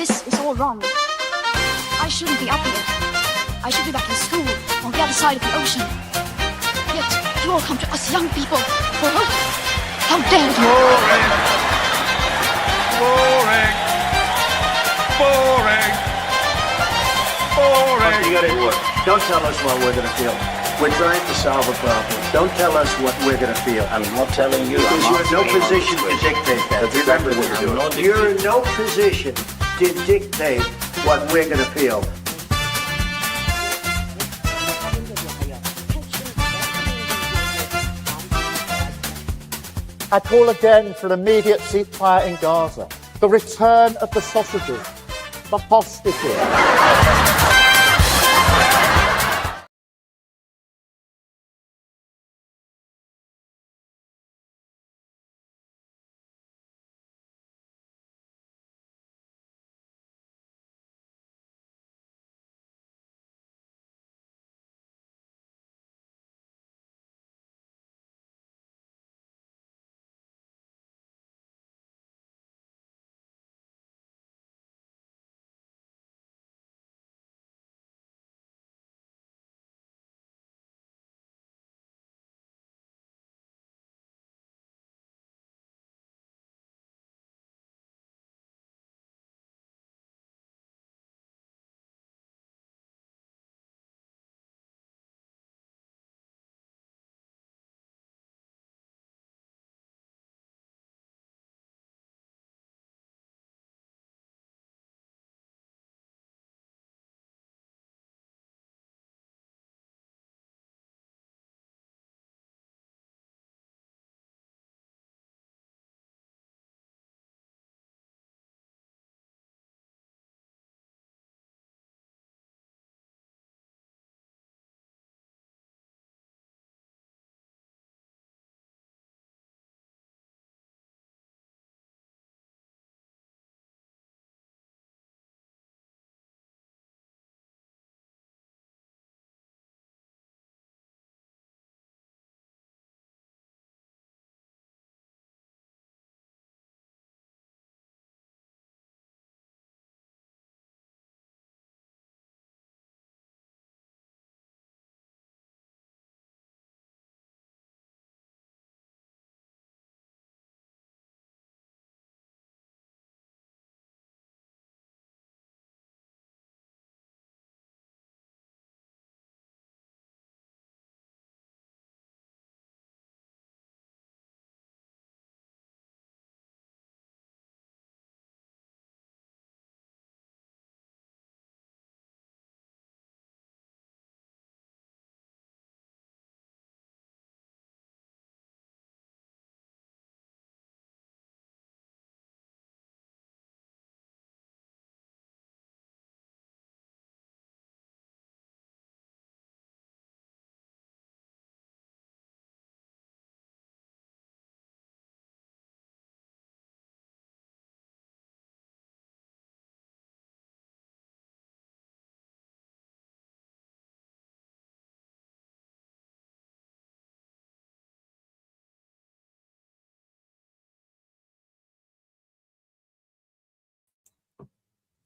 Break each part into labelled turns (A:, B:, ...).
A: This is all wrong. I shouldn't be up here. I should be back in school on the other side of the ocean. Yet you all come to us young people for hope. How dare you!
B: Boring. Boring. Boring. Boring.
C: You got it work. Don't tell us what we're going to feel. We're trying to solve a problem. Don't tell us what we're going to feel.
D: I'm not telling you.
C: Because you're in no position to dictate that.
D: Remember
C: what you're doing. You're in no position to dictate what we're going to feel.
E: I call again for immediate ceasefire in Gaza, the return of the sausages, the hostages.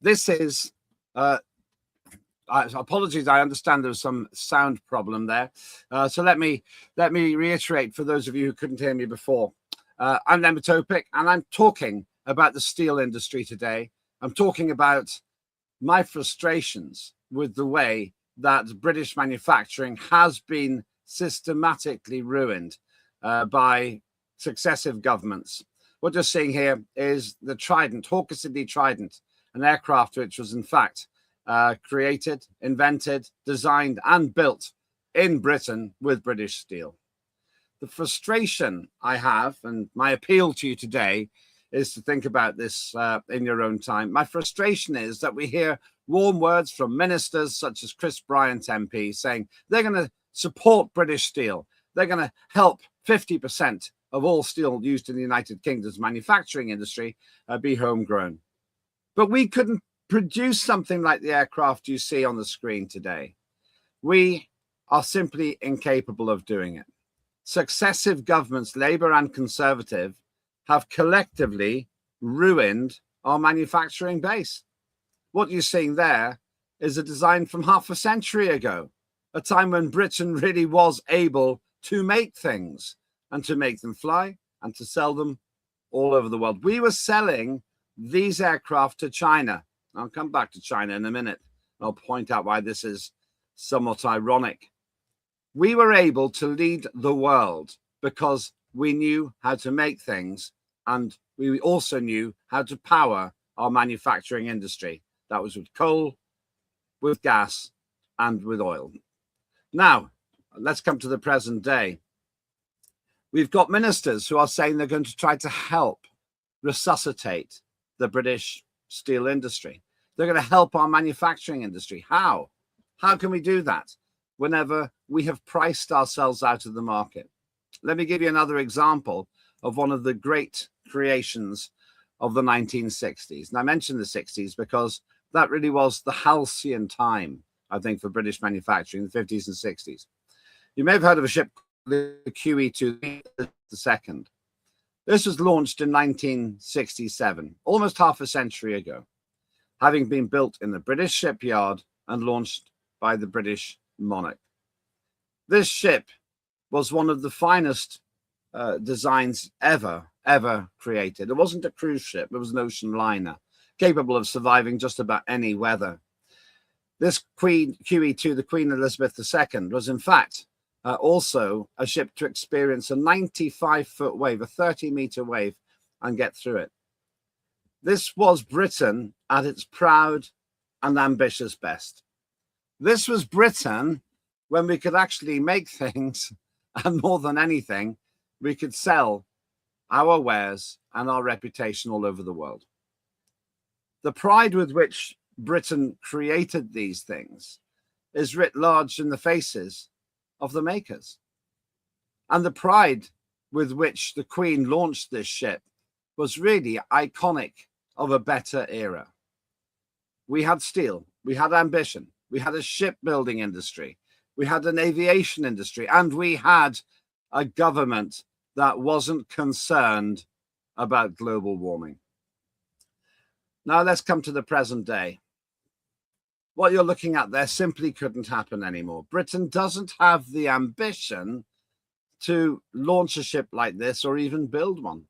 B: This is apologies. I understand there was some sound problem there. So let me reiterate for those of you who couldn't hear me before. I'm Lembit Öpik, and I'm talking about the steel industry today. I'm talking about my frustrations with the way that British manufacturing has been systematically ruined by successive governments. What you're seeing here is the Trident, Hawker Siddeley Trident, an aircraft which was in fact created, invented, designed and built in Britain with British steel. The frustration I have, and my appeal to you today, is to think about this in your own time. My frustration is that we hear warm words from ministers such as Chris Bryant MP saying they're going to support British steel. They're going to help 50% of all steel used in the United Kingdom's manufacturing industry be homegrown. But we couldn't produce something like the aircraft you see on the screen today. We are simply incapable of doing it. Successive governments, Labour and Conservative, have collectively ruined our manufacturing base. what you're seeing there is a design from half a century ago, a time when Britain really was able to make things and to make them fly and to sell them all over the world. We were selling these aircraft to China. I'll come back to China in a minute. I'll point out why this is somewhat ironic. We were able to lead the world because we knew how to make things, and we also knew how to power our manufacturing industry. That was with coal, with gas, and with oil. Now, let's come to the present day. We've got ministers who are saying they're going to try to help resuscitate the British steel industry. They're going to help our manufacturing industry. How? How can we do that whenever we have priced ourselves out of the market? Let me give you another example of one of the great creations of the 1960s. And I mentioned the 60s because that really was the halcyon time, I think, for British manufacturing in the 50s and 60s. You may have heard of a ship, the QE2, the second. This was launched in 1967, almost half a century ago, having been built in the British shipyard and launched by the British monarch. This ship was one of the finest designs ever created. It wasn't a cruise ship, it was an ocean liner, capable of surviving just about any weather. This QE2, the Queen Elizabeth II, was in fact also a ship to experience a 95-foot wave, a 30-meter wave, and get through it. This was Britain at its proud and ambitious best. This was Britain when we could actually make things, and more than anything, we could sell our wares and our reputation all over the world. The pride with which Britain created these things is writ large in the faces of the makers. And the pride with which the Queen launched this ship was really iconic of a better era. We had steel, we had ambition, we had a shipbuilding industry, we had an aviation industry, and we had a government that wasn't concerned about global warming. Now let's come to the present day. What you're looking at there simply couldn't happen anymore. Britain doesn't have the ambition to launch a ship like this or even build one.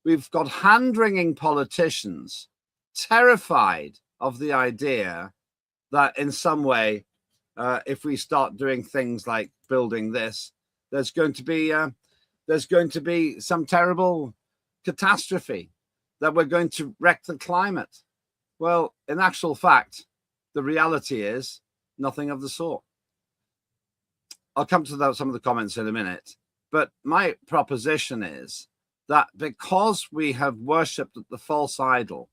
B: We've got hand-wringing politicians terrified of the idea that in some way, if we start doing things like building this, there's going to be some terrible catastrophe, that we're going to wreck the climate. Well, in actual fact, the reality is nothing of the sort. I'll come to some of the comments in a minute, but my proposition is that because we have worshipped at the false idol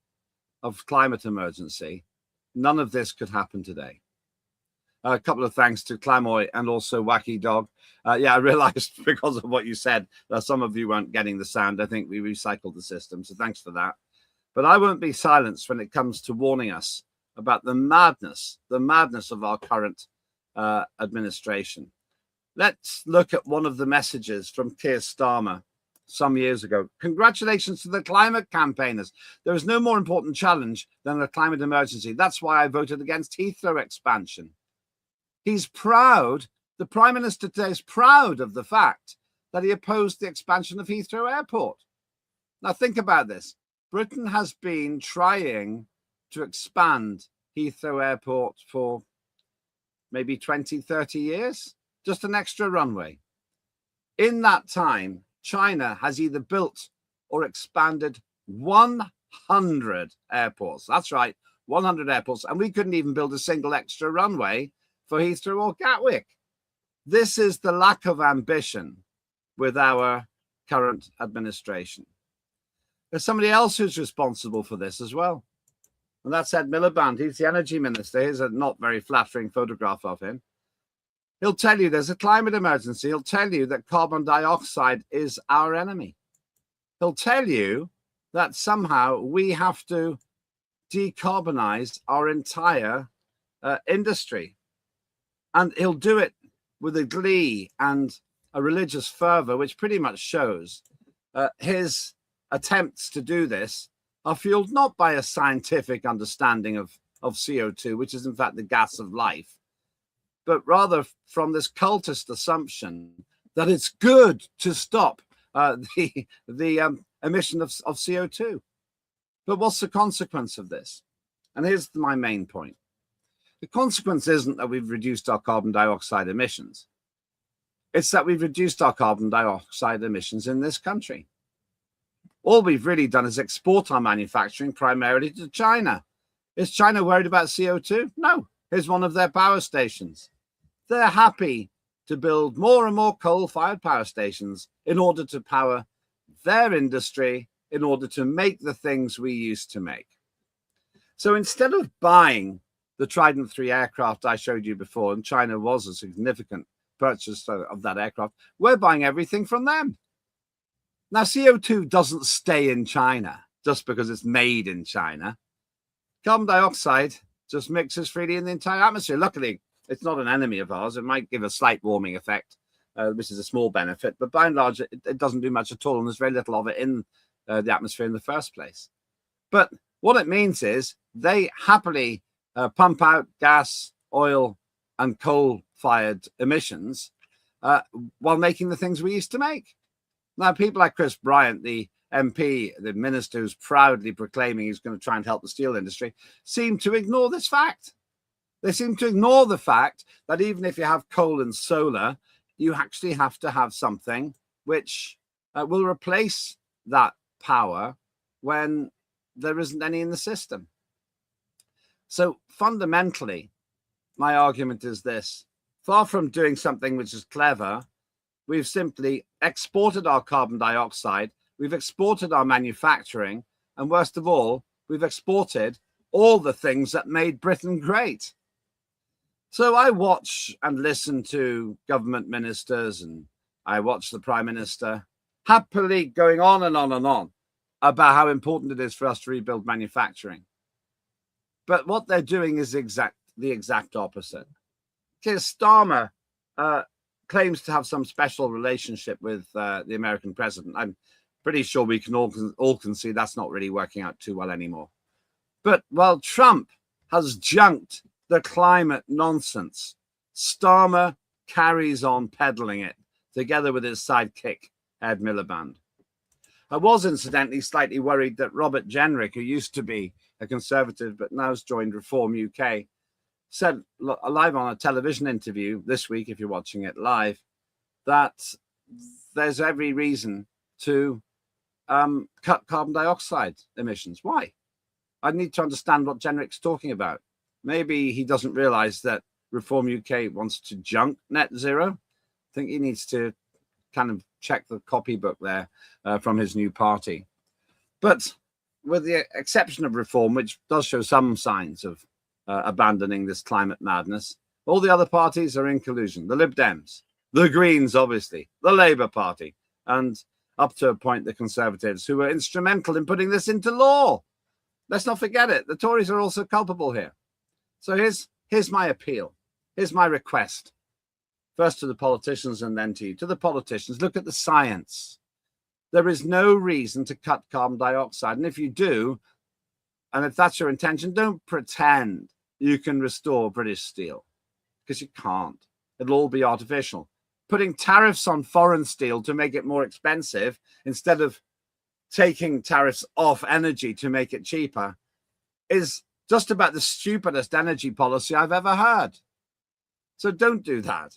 B: of climate emergency, none of this could happen today. A couple of thanks to Clamoy and also Wacky Dog. Yeah, I realized because of what you said that some of you weren't getting the sound. I think we recycled the system, so thanks for that. But I won't be silenced when it comes to warning us about the madness of our current administration. Let's look at one of the messages from Keir Starmer some years ago. Congratulations to the climate campaigners. There is no more important challenge than a climate emergency. That's why I voted against Heathrow expansion. He's proud, the Prime Minister today is proud of the fact that he opposed the expansion of Heathrow Airport. Now think about this. Britain has been trying to expand Heathrow Airport for maybe 20, 30 years, just an extra runway. In that time, China has either built or expanded 100 airports. That's right, 100 airports. And we couldn't even build a single extra runway for Heathrow or Gatwick. This is the lack of ambition with our current administration. There's somebody else who's responsible for this as well. And that's Ed Miliband. He's the energy minister. Here's a not very flattering photograph of him. He'll tell you there's a climate emergency. He'll tell you that carbon dioxide is our enemy. He'll tell you that somehow we have to decarbonize our entire industry. And he'll do it with a glee and a religious fervor, which pretty much shows his attempts to do this are fueled not by a scientific understanding of CO2, which is in fact the gas of life, but rather from this cultist assumption that it's good to stop the emission of CO2. But what's the consequence of this? And here's my main point. The consequence isn't that we've reduced our carbon dioxide emissions. It's that we've reduced our carbon dioxide emissions in this country. All we've really done is export our manufacturing primarily to China. Is China worried about CO2? No. Here's one of their power stations. They're happy to build more and more coal-fired power stations in order to power their industry, in order to make the things we used to make. So instead of buying the Trident 3 aircraft I showed you before, and China was a significant purchaser of that aircraft, we're buying everything from them. Now, CO2 doesn't stay in China just because it's made in China. Carbon dioxide just mixes freely in the entire atmosphere. Luckily, it's not an enemy of ours. It might give a slight warming effect, which is a small benefit, but by and large, it doesn't do much at all, and there's very little of it in the atmosphere in the first place. But what it means is they happily pump out gas, oil, and coal-fired emissions while making the things we used to make. Now, people like Chris Bryant, the MP, the minister who's proudly proclaiming he's going to try and help the steel industry, seem to ignore this fact. They seem to ignore the fact that even if you have coal and solar, you actually have to have something which will replace that power when there isn't any in the system. So fundamentally, my argument is this: far from doing something which is clever, we've simply exported our carbon dioxide, we've exported our manufacturing, and worst of all, we've exported all the things that made Britain great. So I watch and listen to government ministers, and I watch the Prime Minister happily going on and on and on about how important it is for us to rebuild manufacturing. But what they're doing is the exact opposite. Keir Starmer claims to have some special relationship with the American president. I'm pretty sure we can all concede that's not really working out too well anymore. But while Trump has junked the climate nonsense, Starmer carries on peddling it together with his sidekick, Ed Miliband. I was incidentally slightly worried that Robert Jenrick, who used to be a Conservative but now has joined Reform UK, said live on a television interview this week, if you're watching it live, that there's every reason to cut carbon dioxide emissions. Why? I need to understand what Jenrick's talking about. Maybe he doesn't realize that Reform UK wants to junk net zero. I think he needs to kind of check the copybook there from his new party. But with the exception of Reform, which does show some signs of abandoning this climate madness, all the other parties are in collusion. The Lib Dems, the Greens, obviously, the Labour Party, and up to a point, the Conservatives, who were instrumental in putting this into law. Let's not forget it. The Tories are also culpable here. So here's my appeal. Here's my request. First to the politicians and then to you. To the politicians, look at the science. There is no reason to cut carbon dioxide. And if you do, and if that's your intention, don't pretend you can restore British steel, because you can't. It'll all be artificial. Putting tariffs on foreign steel to make it more expensive instead of taking tariffs off energy to make it cheaper is just about the stupidest energy policy I've ever heard. So don't do that.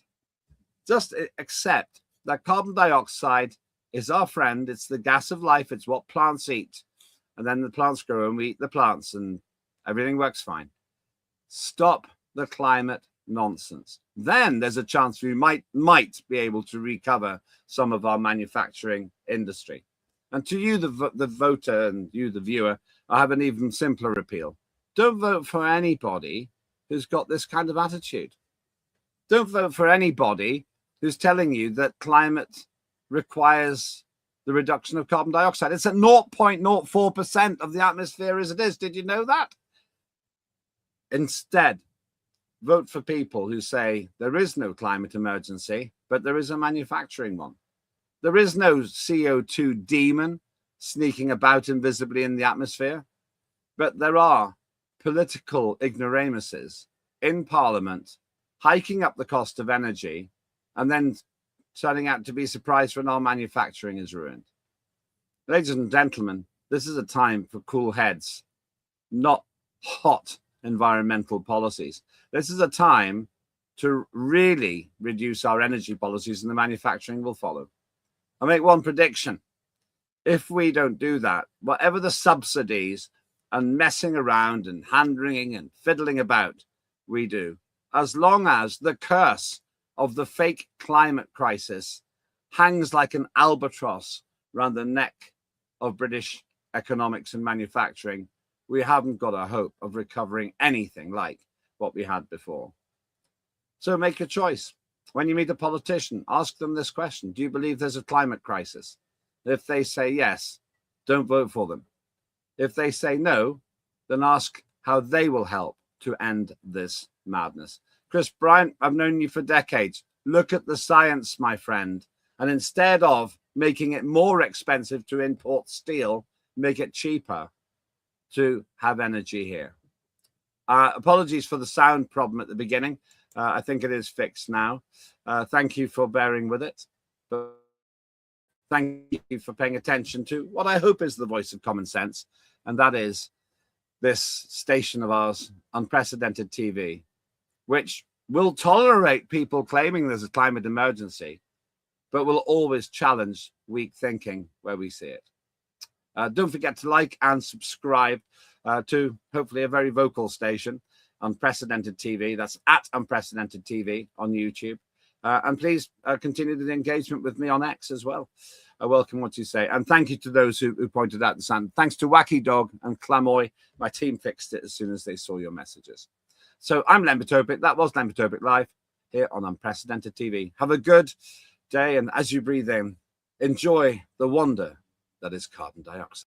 B: Just accept that carbon dioxide is our friend. It's the gas of life. It's what plants eat. And then the plants grow and we eat the plants and everything works fine. Stop the climate nonsense. Then there's a chance we might be able to recover some of our manufacturing industry. And to you, the voter, and you, the viewer, I have an even simpler appeal. Don't vote for anybody who's got this kind of attitude. Don't vote for anybody who's telling you that climate requires the reduction of carbon dioxide. It's at 0.04% of the atmosphere as it is. Did you know that? Instead, vote for people who say there is no climate emergency, but there is a manufacturing one. There is no CO2 demon sneaking about invisibly in the atmosphere, but there are political ignoramuses in Parliament hiking up the cost of energy and then turning out to be surprised when our manufacturing is ruined. Ladies and gentlemen, this is a time for cool heads, not hot environmental policies. This is a time to really reduce our energy policies, and the manufacturing will follow. I'll make one prediction. If we don't do that, whatever the subsidies and messing around and hand-wringing and fiddling about we do, as long as the curse of the fake climate crisis hangs like an albatross around the neck of British economics and manufacturing, we haven't got a hope of recovering anything like what we had before. So make a choice. When you meet a politician, ask them this question: do you believe there's a climate crisis? If they say yes, don't vote for them. If they say no, then ask how they will help to end this madness. Chris Bryant, I've known you for decades. Look at the science, my friend. And instead of making it more expensive to import steel, make it cheaper to have energy here. Apologies for the sound problem at the beginning. I think it is fixed now. Thank you for bearing with it. But thank you for paying attention to what I hope is the voice of common sense, and that is this station of ours, Unprecedented TV, which will tolerate people claiming there's a climate emergency, but will always challenge weak thinking where we see it. Don't forget to like and subscribe to hopefully a very vocal station, Unprecedented TV. That's at Unprecedented TV on YouTube. And please continue the engagement with me on X as well. I welcome what you say. And thank you to those who pointed out the sound. Thanks to Wacky Dog and Clamoy. My team fixed it as soon as they saw your messages. So I'm Lembit Öpik. That was Lembit Öpik Live here on Unprecedented TV. Have a good day. And as you breathe in, enjoy the wonder that is carbon dioxide.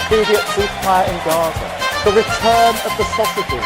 E: Immediate ceasefire in Gaza. The return of the sausages.